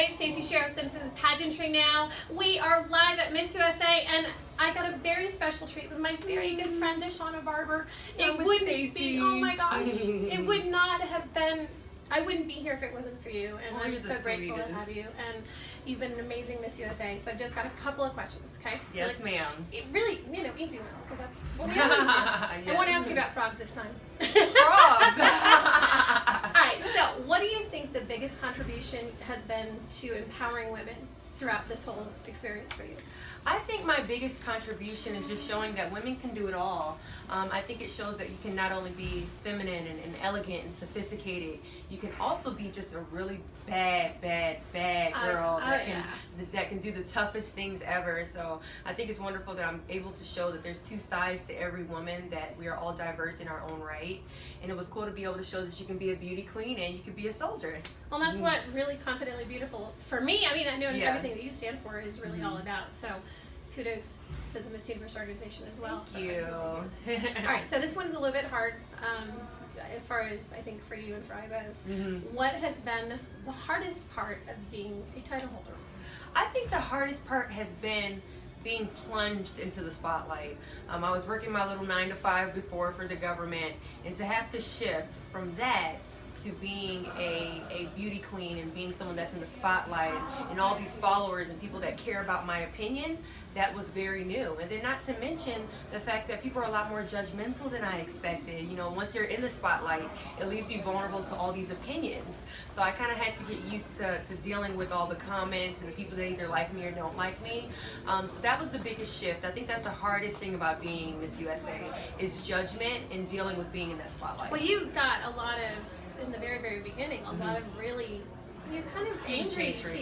Hey, Stacey Cheryl Simpson's Pageantry Now. We are live at Miss USA, and I got a very special treat with my very good friend DESHUANA Barber. It wouldn't be, oh my gosh, it would not have been, I wouldn't be here if it wasn't for you, and I'm so grateful to have you. And you've been an amazing Miss USA, so I've just got a couple of questions, okay? Yes, ma'am. Really, easy ones, because that's what we always do. Yes. I want to ask you about frogs this time. Frogs! Alright, so what do you think the biggest contribution has been to empowering women throughout this whole experience for you? I think my biggest contribution is just showing that women can do it all. I think it shows that you can not only be feminine and elegant and sophisticated, you can also be just a really bad girl that can do the toughest things ever. So I think it's wonderful that I'm able to show that there's two sides to every woman, that we are all diverse in our own right. And it was cool to be able to show that you can be a beauty queen and you can be a soldier. Well, that's what really confidently beautiful for me. I mean, I know everything that you stand for is really all about. So kudos to the Miss Universe organization as well. Thank you. All right, so this one's a little bit hard as far as I think for you and for I both. What has been the hardest part of being a title holder? I think the hardest part has been being plunged into the spotlight. I was working my little 9-to-5 before for the government, and to have to shift from that to being a beauty queen and being someone that's in the spotlight and all these followers and people that care about my opinion, that was very new. And then not to mention the fact that people are a lot more judgmental than I expected. You know, once you're in the spotlight, it leaves you vulnerable to all these opinions. So I kind of had to get used to dealing with all the comments and the people that either like me or don't like me. So that was the biggest shift. I think that's the hardest thing about being Miss USA, is judgment and dealing with being in that spotlight. Well, you got a lot of, in the very beginning, a lot of really, kind of angry people.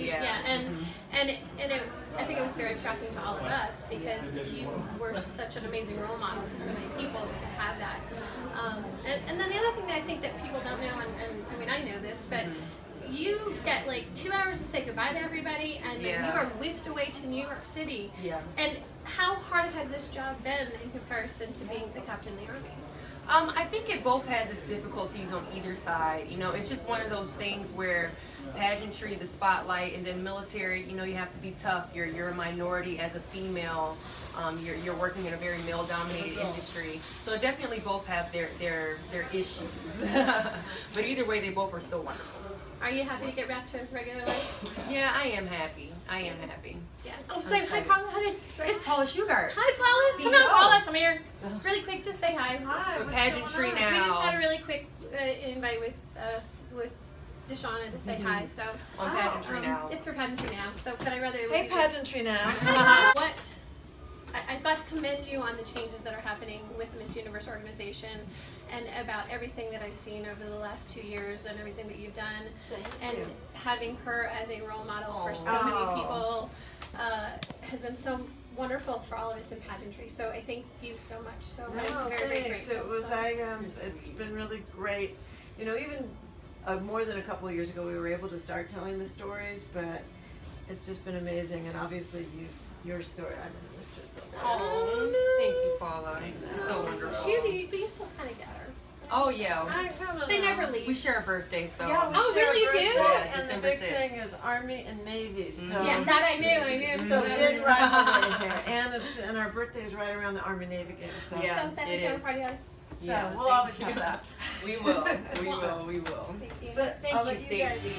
I think it was very shocking to all of us, because you were such an amazing role model to so many people to have that. And then the other thing that I think that people don't know, and I mean I know this, but you get like 2 hours to say goodbye to everybody, and then you are whisked away to New York City. And how hard has this job been in comparison to being the captain of the Army? I think it both has its difficulties on either side. You know, it's just one of those things where pageantry, the spotlight, and then military, you know, you have to be tough. You're a minority as a female. You're working in a very male-dominated industry. So definitely both have their issues. But either way, they both are still wonderful. Are you happy to get back to regular life? Yeah, I am happy. I am happy. Yeah. Oh, say hi, Paula. Hi. It's Paula Shugart. Hi, Paula. Come on, Paula. Come here. Really quick, just say hi. Hi. Pageantry Now. We just had a really quick invite with DESHUANA to say hi. So on Pageantry Now. It's for Pageantry Now. So, but I rather. Hey, Pageantry Now. What? I've got to commend you on the changes that are happening with the Miss Universe organization, and about everything that I've seen over the last 2 years and everything that you've done. Thank you. Having her as a role model for so many people has been so wonderful for all of us in pageantry. So I thank you so much. So I'm very grateful. It was it's been really great. You know, even more than a couple of years ago, we were able to start telling the stories, but it's just been amazing. And obviously, your story, I mean, this is so oh, no. Thank you, Paula. She's so wonderful. But you still kind of get her. Oh yeah. They never leave. We share a birthday, so. Yeah, oh really, you do? Yeah, and the big thing is Army and Navy. So yeah, that I knew. So big rivalry here, and our birthday is right around the Army Navy game. So yeah, so that is your party house. So we'll always have that. We will. We will. Thank you. But thank you, Stacey.